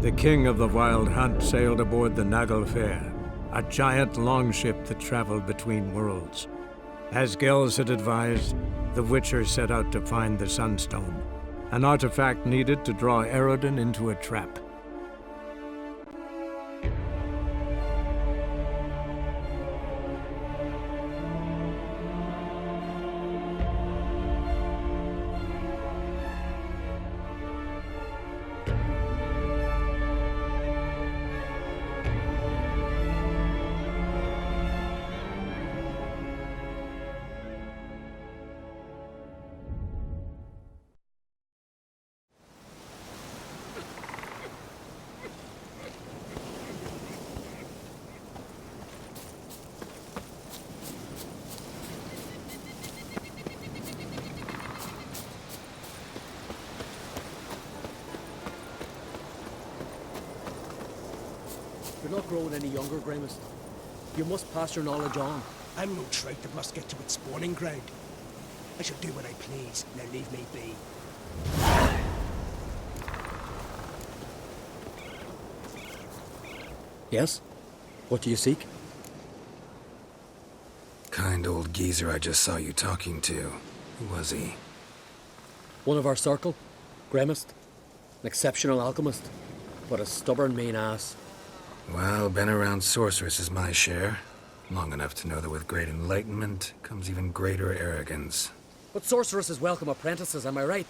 The king of the Wild Hunt sailed aboard the Naglfair, a giant longship that traveled between worlds. As Gels had advised, the Witcher set out to find the Sunstone, an artifact needed to draw Eredin into a trap. You're not growing any younger, Gramus. You must pass your knowledge on. I'm no trout that must get to its spawning ground. I shall do what I please, now leave me be. Yes? What do you seek? Kind old geezer I just saw you talking to. Who was he? One of our circle, Gramus. An exceptional alchemist, but a stubborn mean ass. Well, been around sorceresses my share. Long enough to know that with great enlightenment comes even greater arrogance. But sorceresses welcome apprentices, am I right?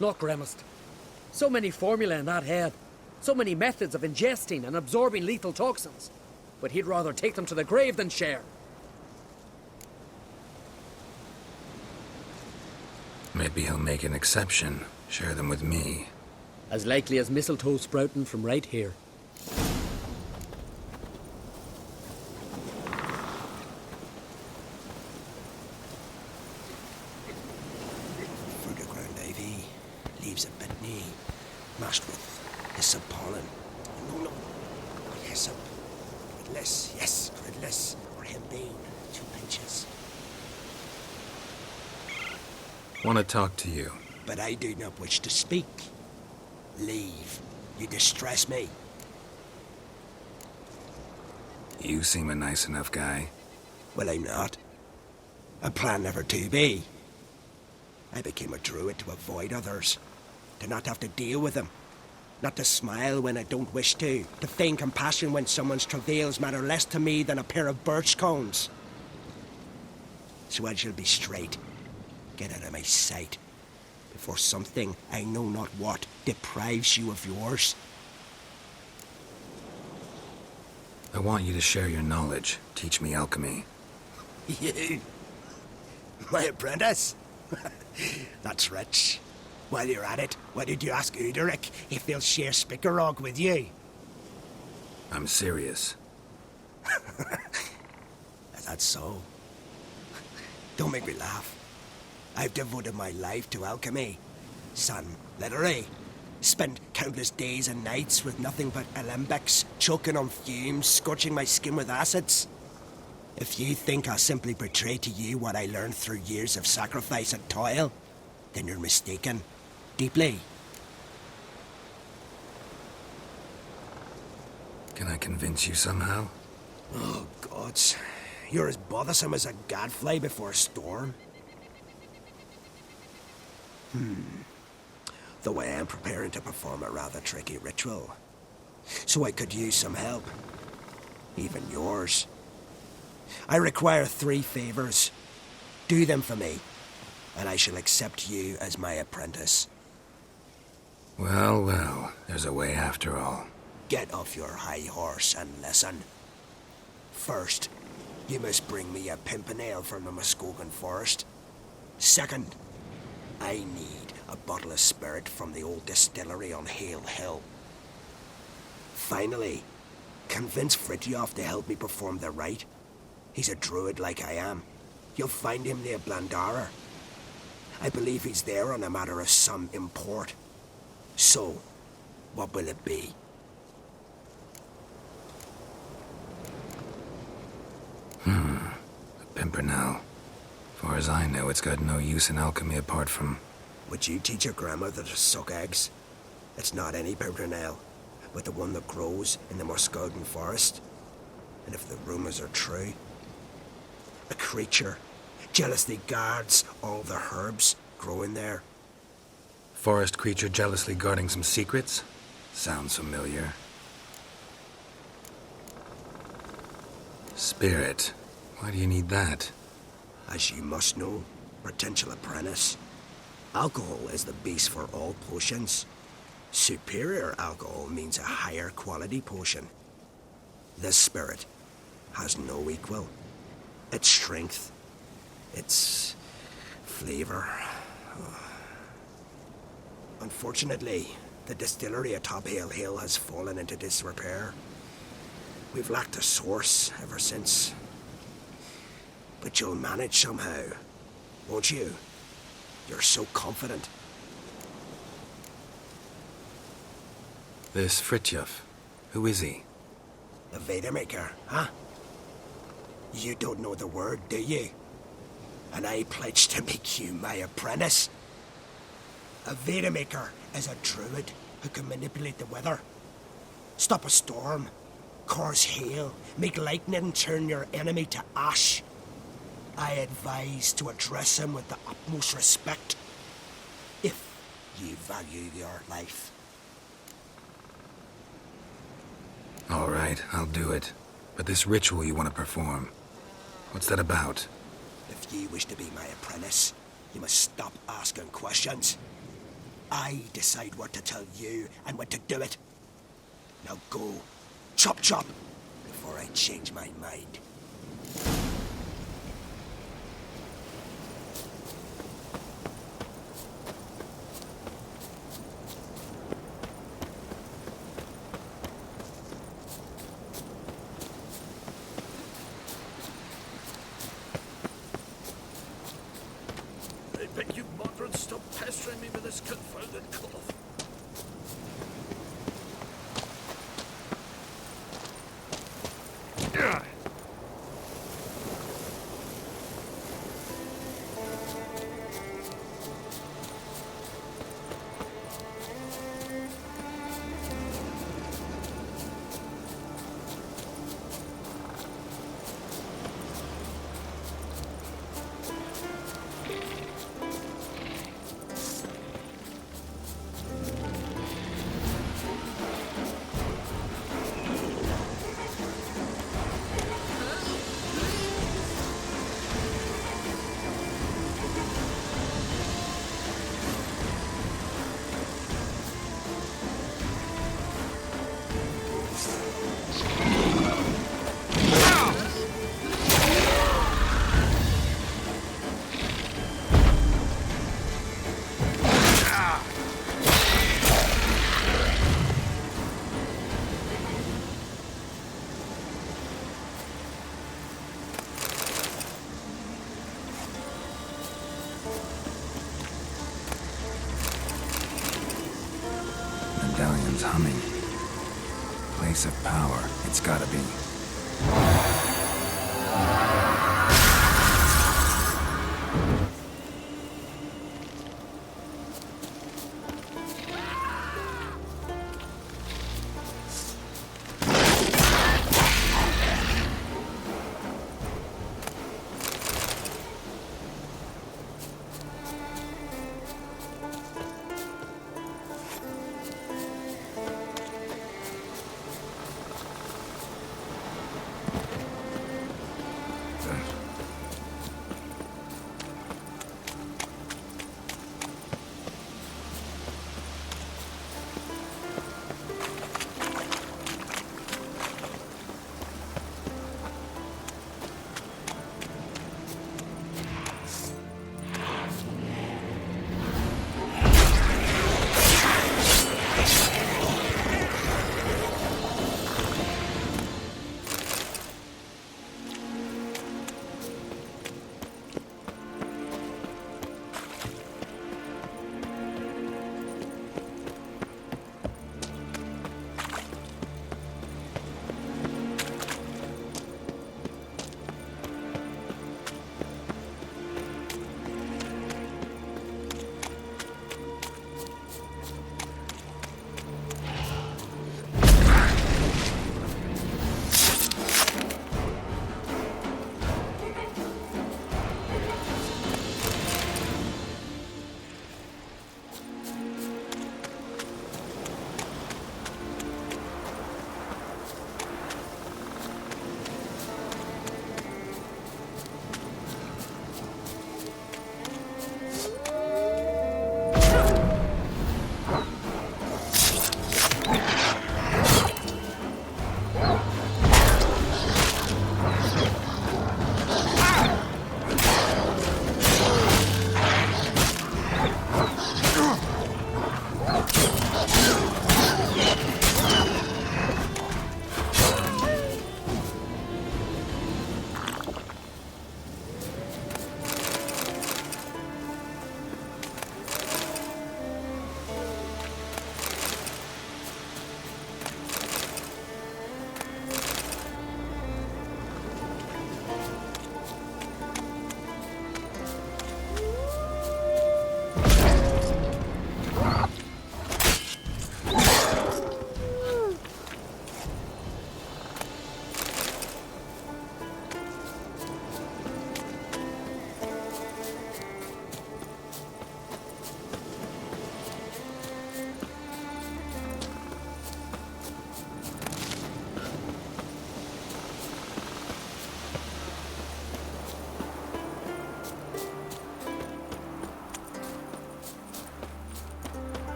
Not Gramus. So many formulae in that head. So many methods of ingesting and absorbing lethal toxins. But he'd rather take them to the grave than share. Maybe he'll make an exception. Share them with me. As likely as mistletoe sprouting from right here. Leaves a bitney, mashed with hyssop pollen. No, not hyssop. Gridless, yes, gridless, or hembane, 2 pinches. Want to talk to you. But I do not wish to speak. Leave. You distress me. You seem a nice enough guy. Well, I'm not. I plan never to be. I became a druid to avoid others. To not have to deal with them. Not to smile when I don't wish to. To feign compassion when someone's travails matter less to me than a pair of birch cones. So I shall be straight. Get out of my sight. Before something, I know not what, deprives you of yours. I want you to share your knowledge. Teach me alchemy. You? My apprentice? That's rich. While you're at it, why did you ask Uderic if he'll share Spickerog with you? I'm serious. That's so. Don't make me laugh. I've devoted my life to alchemy. Son, literally. Spent countless days and nights with nothing but alembics, choking on fumes, scorching my skin with acids. If you think I'll simply portray to you what I learned through years of sacrifice and toil, then you're mistaken. Deeply. Can I convince you somehow? Oh, gods. You're as bothersome as a gadfly before a storm. Though I am preparing to perform a rather tricky ritual. So I could use some help. Even yours. I require 3 favors. Do them for me, and I shall accept you as my apprentice. Well, well, there's a way after all. Get off your high horse and listen. First, you must bring me a pimpernel from the Muskogan forest. Second, I need a bottle of spirit from the old distillery on Hale Hill. Finally, convince Fritjof to help me perform the rite. He's a druid like I am. You'll find him near Blandara. I believe he's there on a matter of some import. So, what will it be? A pimpernel. Far as I know, it's got no use in alchemy apart from... Would you teach your grandmother to suck eggs? It's not any pimpernel. with the one that grows in the Muskogean forest. And if the rumors are true, a creature jealously guards all the herbs growing there. Forest creature jealously guarding some secrets? Sounds familiar. Spirit. Why do you need that? As you must know, potential apprentice, alcohol is the base for all potions. Superior alcohol means a higher quality potion. This spirit has no equal. Its strength, its flavor. Unfortunately, the distillery atop Hale Hill has fallen into disrepair. We've lacked a source ever since. But you'll manage somehow, won't you? You're so confident. This Fritjof, who is he? The Vedamaker, huh? You don't know the word, do you? And I pledge to make you my apprentice. A Vedamaker is a druid who can manipulate the weather. Stop a storm, cause hail, make lightning turn your enemy to ash. I advise to address him with the utmost respect, if you value your life. All right, I'll do it. But this ritual you want to perform, what's that about? If you wish to be my apprentice, you must stop asking questions. I decide what to tell you and when to do it. Now go, chop chop, before I change my mind. I beg you, Modron, stop pestering me with this confounded cough. Medallion's humming. Place of power, it's gotta be.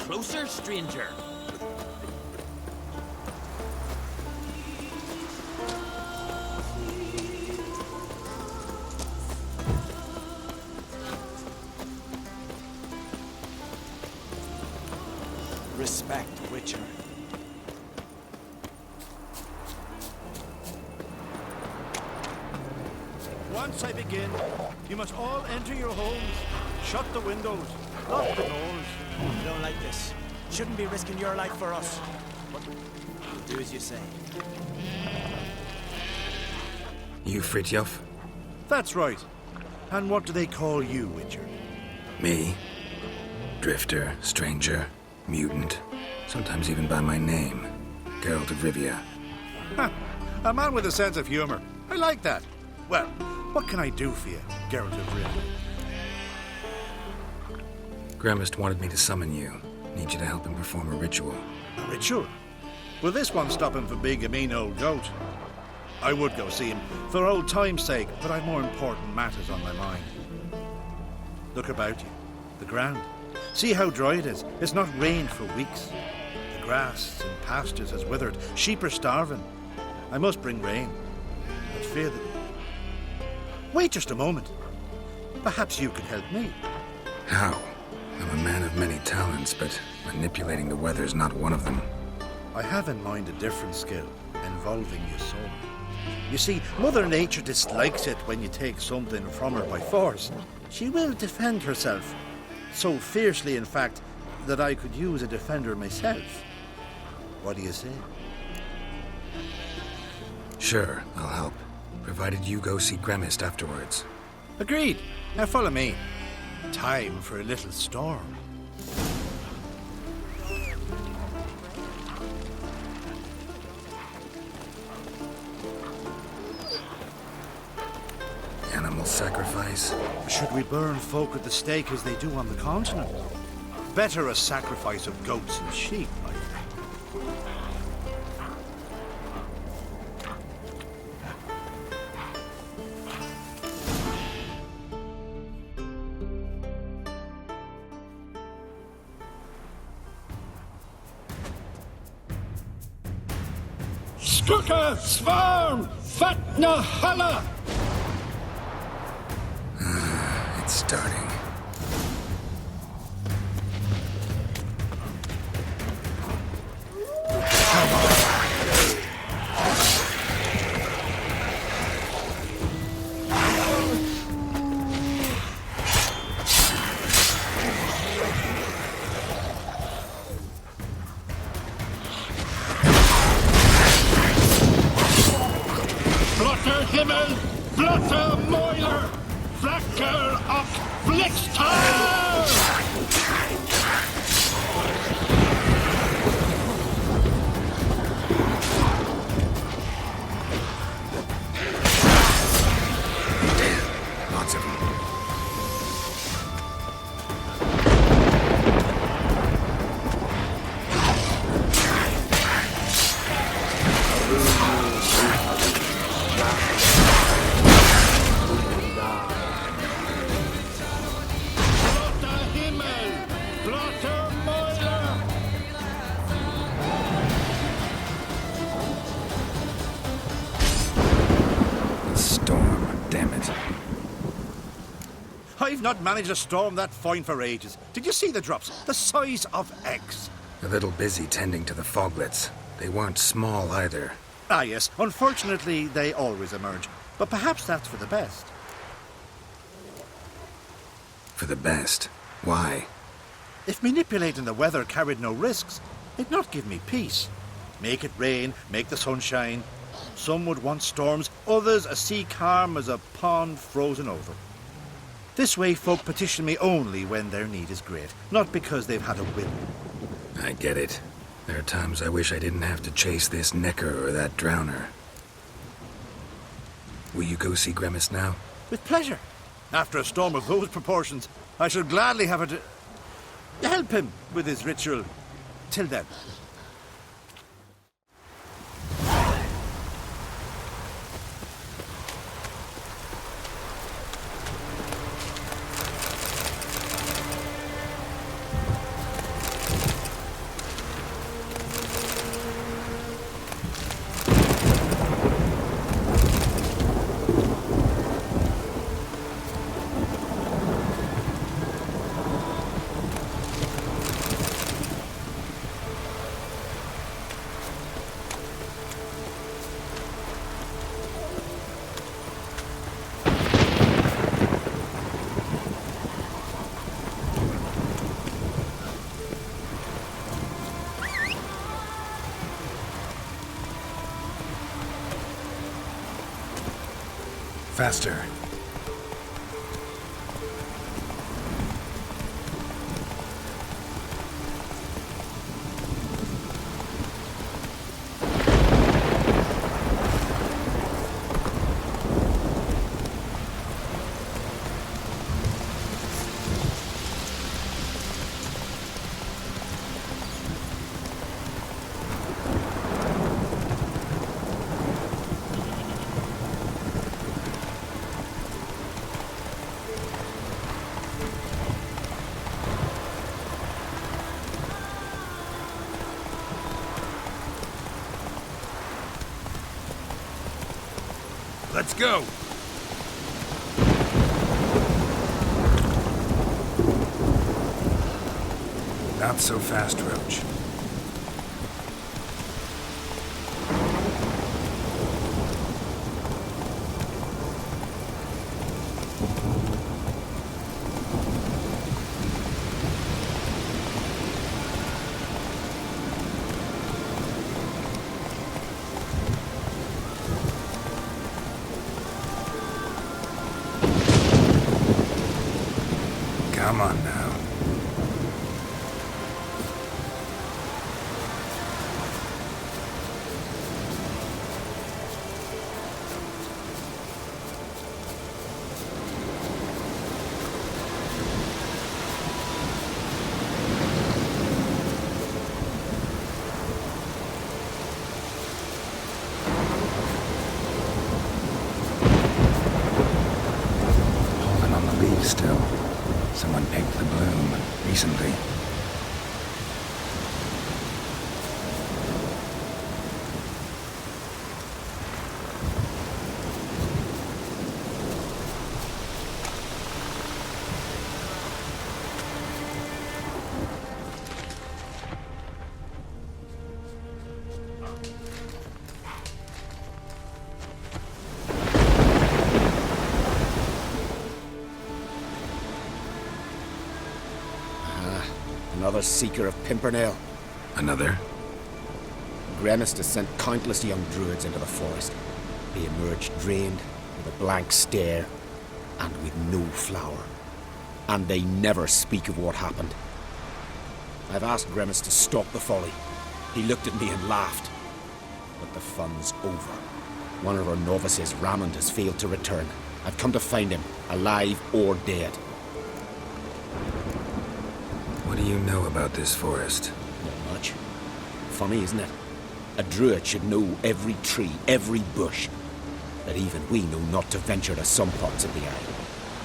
closer, stranger. Respect, Witcher. Once I begin, you must all enter your homes, shut the windows, lock the doors. I don't like this. Shouldn't be risking your life for us. But we'll do as you say. You Fritjof? That's right. And what do they call you, Witcher? Me? Drifter, stranger, mutant, sometimes even by my name. Geralt of Rivia. Ha! A man with a sense of humor. I like that. Well, what can I do for you, Geralt of Rivia? Gremist wanted me to summon you. Need you to help him perform a ritual. A ritual? Will this one stop him from being a mean old goat? I would go see him, for old time's sake, but I've more important matters on my mind. Look about you. The ground. See how dry it is. It's not rained for weeks. The grass and pastures has withered. Sheep are starving. I must bring rain. I fear that... Wait just a moment. Perhaps you could help me. How? I'm a man of many talents, but manipulating the weather's not one of them. I have in mind a different skill, involving your soul. You see, Mother Nature dislikes it when you take something from her by force. She will defend herself. So fiercely, in fact, that I could use a defender myself. What do you say? Sure, I'll help. Provided you go see Gremist afterwards. Agreed. Now follow me. Time for a little storm. Animal sacrifice? Should we burn folk at the stake as they do on the continent? Better a sacrifice of goats and sheep, I think. Skuka Svarm Fatna Hala! It's starting. Blotter Himmel, Blotter Moiler, Flacker of Flixtar! Damn, lots of them. Blotter Himmel, Blotter Moiler! Storm, damn it. I've not managed to storm that fine for ages. Did you see the drops? The size of eggs. A little busy tending to the foglets. They weren't small either. Ah, yes. Unfortunately, they always emerge. But perhaps that's for the best. For the best. Why? If manipulating the weather carried no risks, it'd not give me peace. Make it rain, make the sun shine. Some would want storms, others a sea calm as a pond frozen over. This way folk petition me only when their need is great, not because they've had a whim. I get it. There are times I wish I didn't have to chase this necker or that drowner. Will you go see Gremist now? With pleasure. After a storm of those proportions, I shall gladly have it to help him with his ritual. Till then. Faster. Let's go! Not so fast, Roach. Come on now. Holding on the leaves still. Someone picked the bloom recently. Another seeker of Pimpernel. Another? Gremist has sent countless young druids into the forest. They emerge drained, with a blank stare, and with no flower. And they never speak of what happened. I've asked Gremist to stop the folly. He looked at me and laughed. But the fun's over. One of our novices, Ramond, has failed to return. I've come to find him, alive or dead. What do you know about this forest? Not much. Funny, isn't it? A druid should know every tree, every bush. But even we know not to venture to some parts of the isle.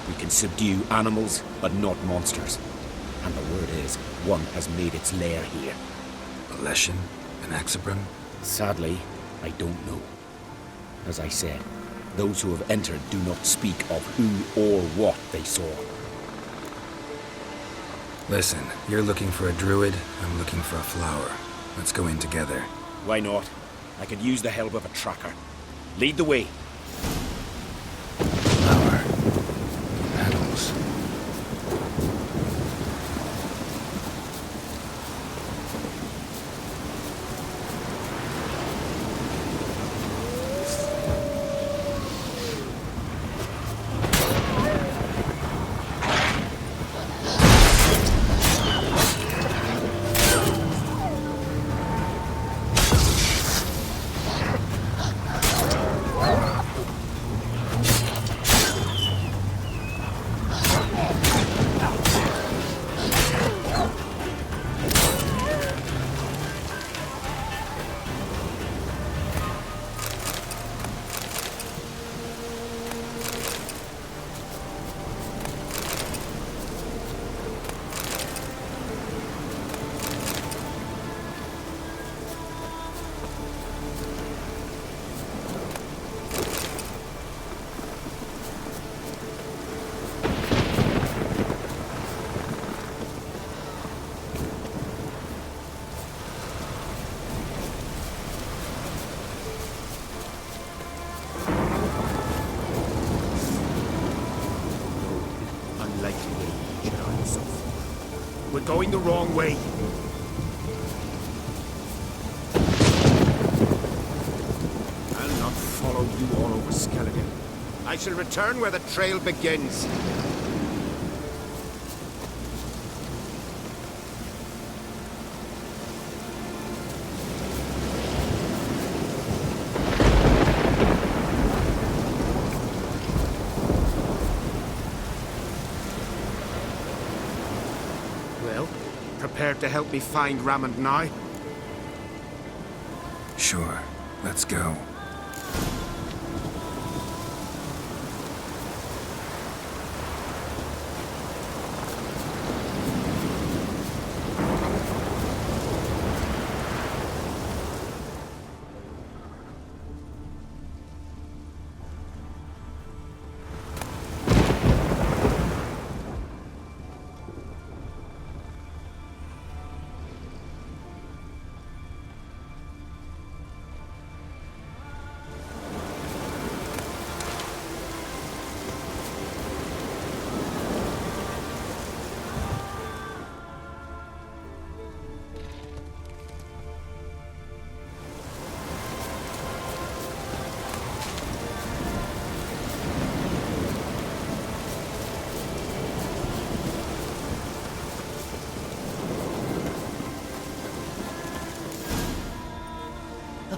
We can subdue animals, but not monsters. And the word is, one has made its lair here. A Leshen? An Axabrum? Sadly, I don't know. As I said, those who have entered do not speak of who or what they saw. Listen, you're looking for a druid, I'm looking for a flower. Let's go in together. Why not? I could use the help of a tracker. Lead the way. Flower. Petals. We're going the wrong way. I'll not follow you all over Skellige. I shall return where the trail begins. Well, prepared to help me find Rammond now? Sure. Let's go.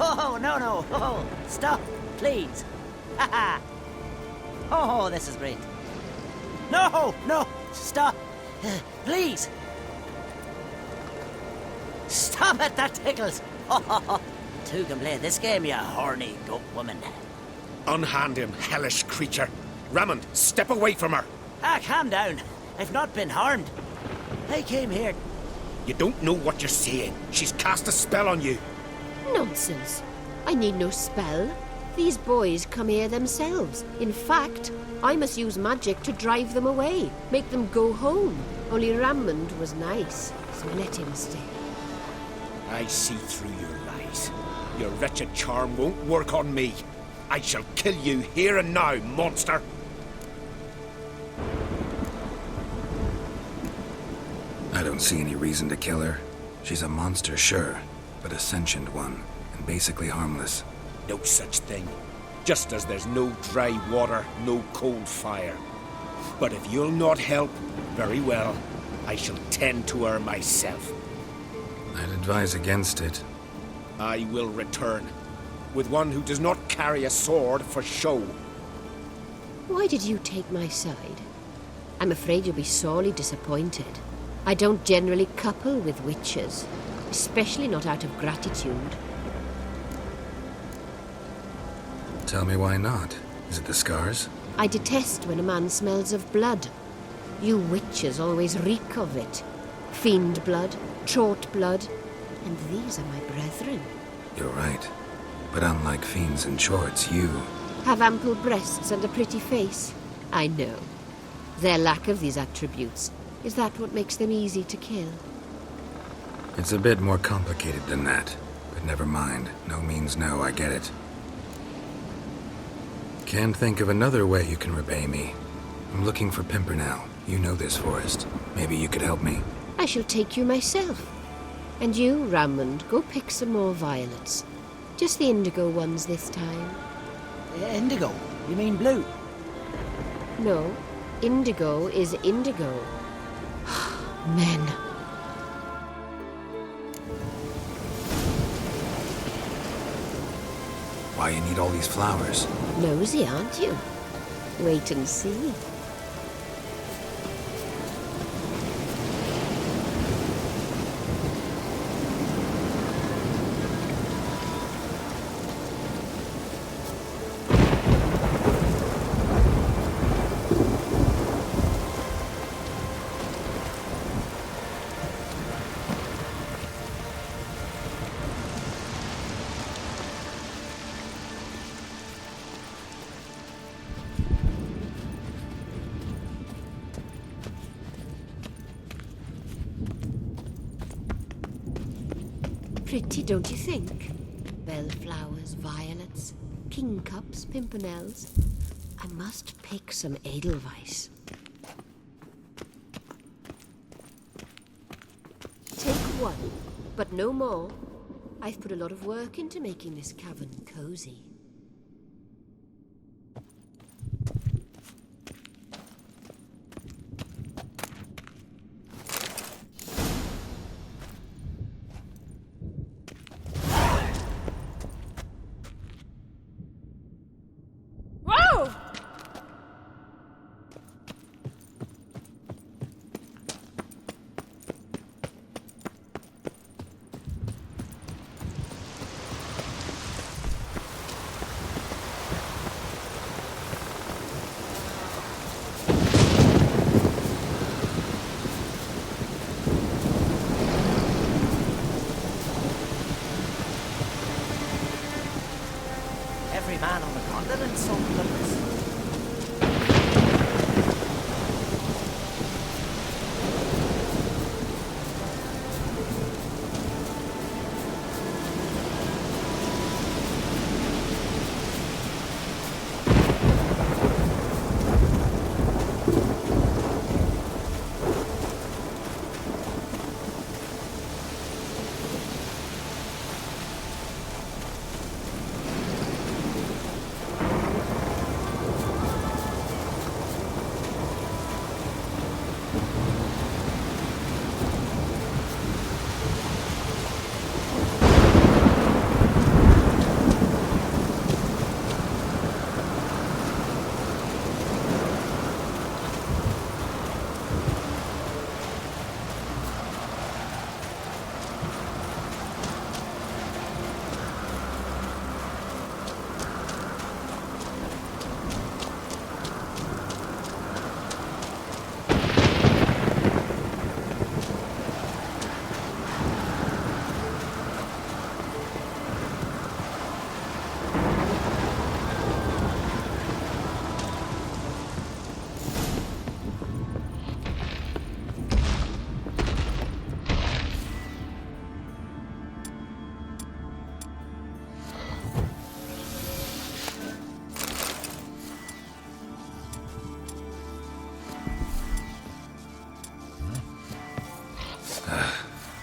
Oh, no. Oh, stop, please. Ha. Oh, this is great. No, stop. Please. Stop it, that tickles. Oh, two can play this game, you horny goat woman. Unhand him, hellish creature. Rammond, step away from her. Calm down. I've not been harmed. I came here. You don't know what you're saying. She's cast a spell on you. Nonsense. I need no spell. These boys come here themselves. In fact, I must use magic to drive them away, make them go home. Only Rammond was nice, so let him stay. I see through your lies. Your wretched charm won't work on me. I shall kill you here and now, monster. I don't see any reason to kill her. She's a monster, sure, but a sentient one, and basically harmless. No such thing. Just as there's no dry water, no cold fire. But if you'll not help, very well. I shall tend to her myself. I'd advise against it. I will return, with one who does not carry a sword for show. Why did you take my side? I'm afraid you'll be sorely disappointed. I don't generally couple with witches, especially not out of gratitude. Tell me why not. Is it the scars? I detest when a man smells of blood. You witches always reek of it. Fiend blood, trot blood, and these are my brethren. You're right. But unlike fiends and chorts, you... Have ample breasts and a pretty face. I know. Their lack of these attributes, is that what makes them easy to kill? It's a bit more complicated than that. But never mind. No means no, I get it. Can't think of another way you can repay me. I'm looking for Pimpernel. You know this forest. Maybe you could help me. I shall take you myself. And you, Rammond, go pick some more violets. Just the indigo ones this time. Indigo? You mean blue? No, indigo is indigo. Men. Why you need all these flowers? Nosy, aren't you? Wait and see. Pretty, don't you think? Bellflowers, violets, kingcups, pimpernels. I must pick some edelweiss. Take one, but no more. I've put a lot of work into making this cavern cozy. man on the continent sometimes.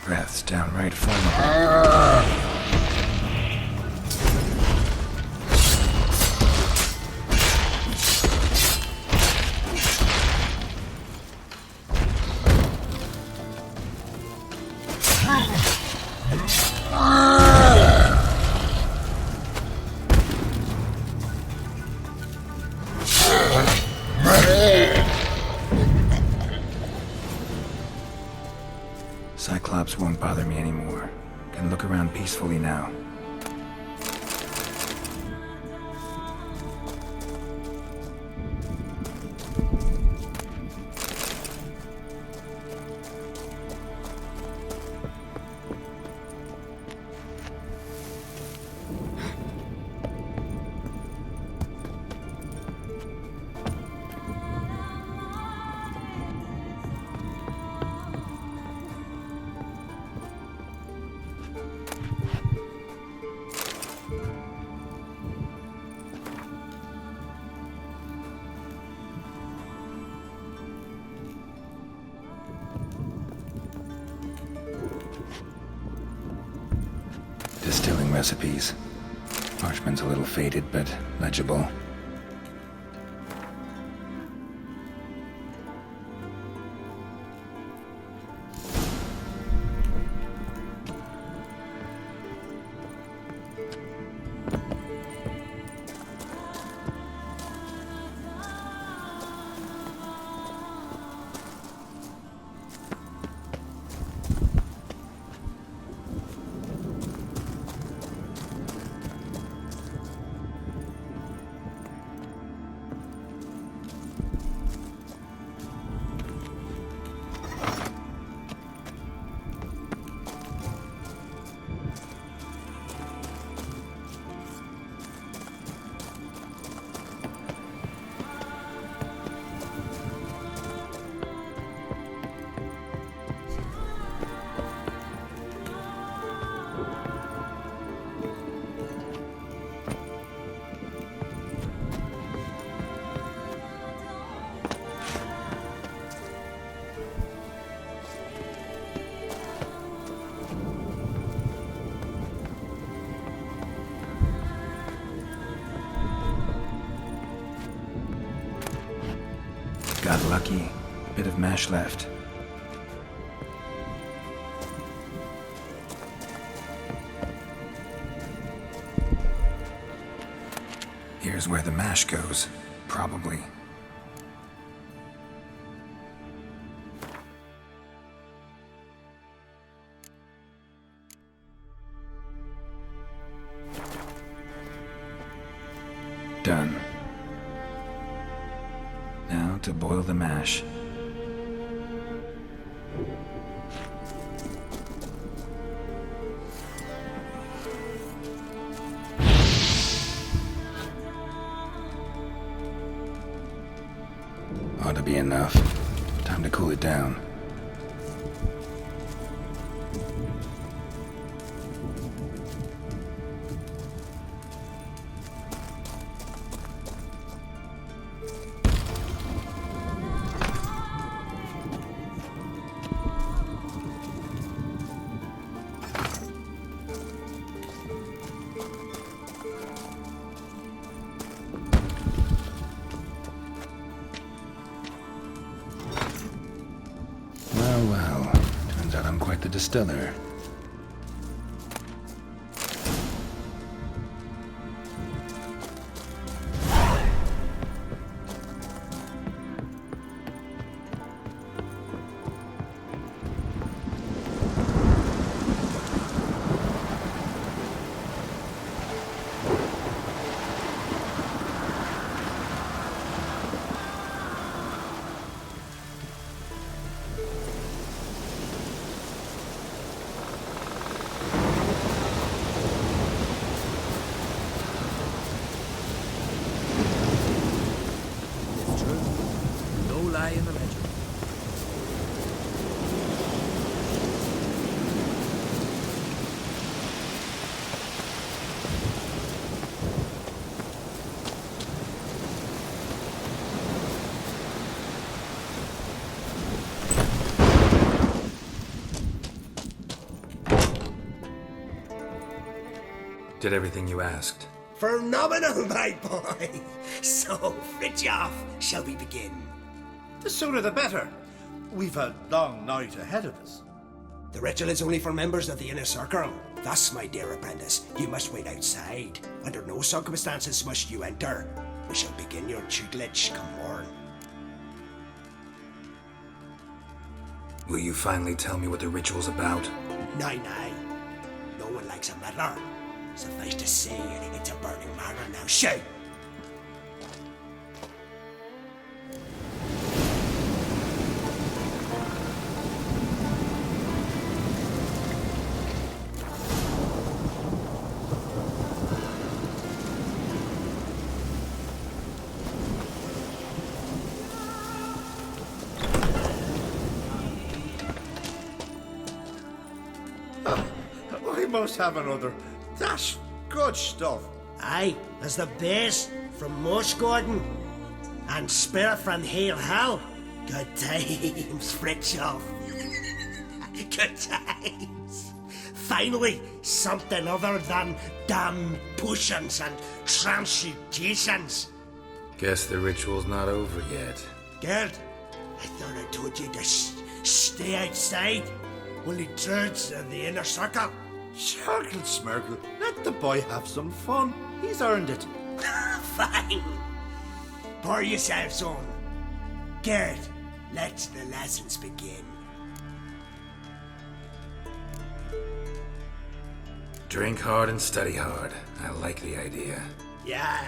Breath's downright formidable. Cyclops won't bother me anymore. Can look around peacefully now. Distilling recipes. Parchment's a little faded, but legible. Got lucky. Bit of mash left. Here's where the mash goes. Probably. Done. Now to boil the mash. enough. Time to cool it down. Well, turns out I'm quite the distiller. It's true. No lie in the legend. Did everything you asked. Phenomenal, my boy! So, Fritjof, shall we begin? The sooner the better. We've a long night ahead of us. The ritual is only for members of the inner circle. Thus, my dear apprentice, you must wait outside. Under no circumstances must you enter. We shall begin your tutelage come morn. Will you finally tell me what the ritual's about? Nay. No one likes a meddler. Suffice to say, it's a burning matter now. Shout! I must have another. That's good stuff. Aye, as the base from Moss Gordon and Spirit from Hale Hell. Good times, Fritjof. Good times. Finally, something other than damn potions and transmutations. Guess the ritual's not over yet. Gerd, I thought I told you to stay outside. Only druids of the inner circle. Smirkle, Smirkle. Let the boy have some fun. He's earned it. Fine. Pour yourselves on. Gerd, let the lessons begin. Drink hard and study hard. I like the idea. Yeah.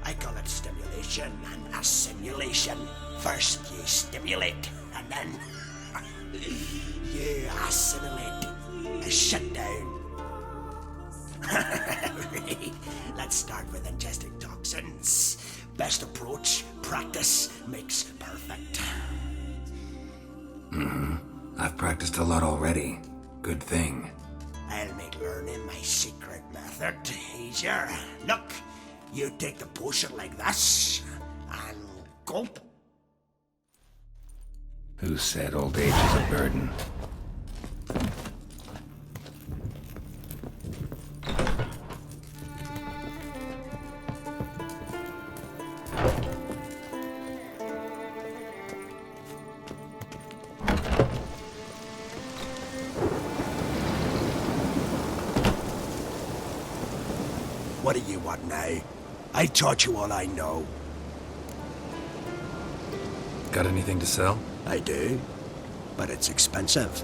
I call it stimulation and assimilation. First you stimulate, and then you assimilate. A shutdown. Let's start with ingesting toxins. Best approach, practice makes perfect. I've practiced a lot already. Good thing. I'll make learning my secret method easier. Look, you take the potion like this, and gulp. Who said old age is a burden? What do you want now? I taught you all I know. Got anything to sell? I do, but it's expensive.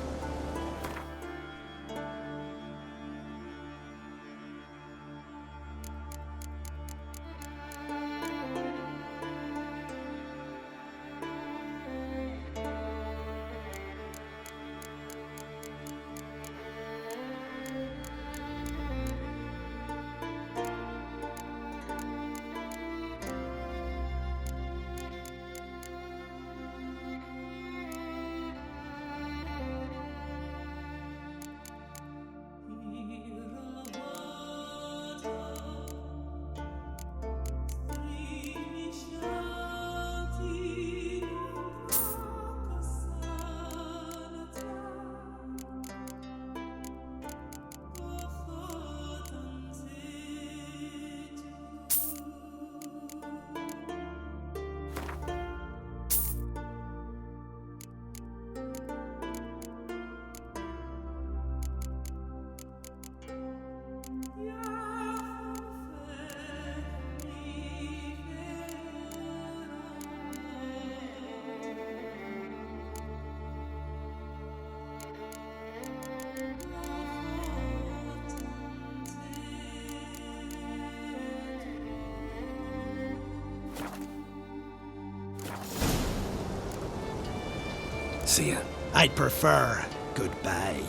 See ya. I'd prefer goodbye.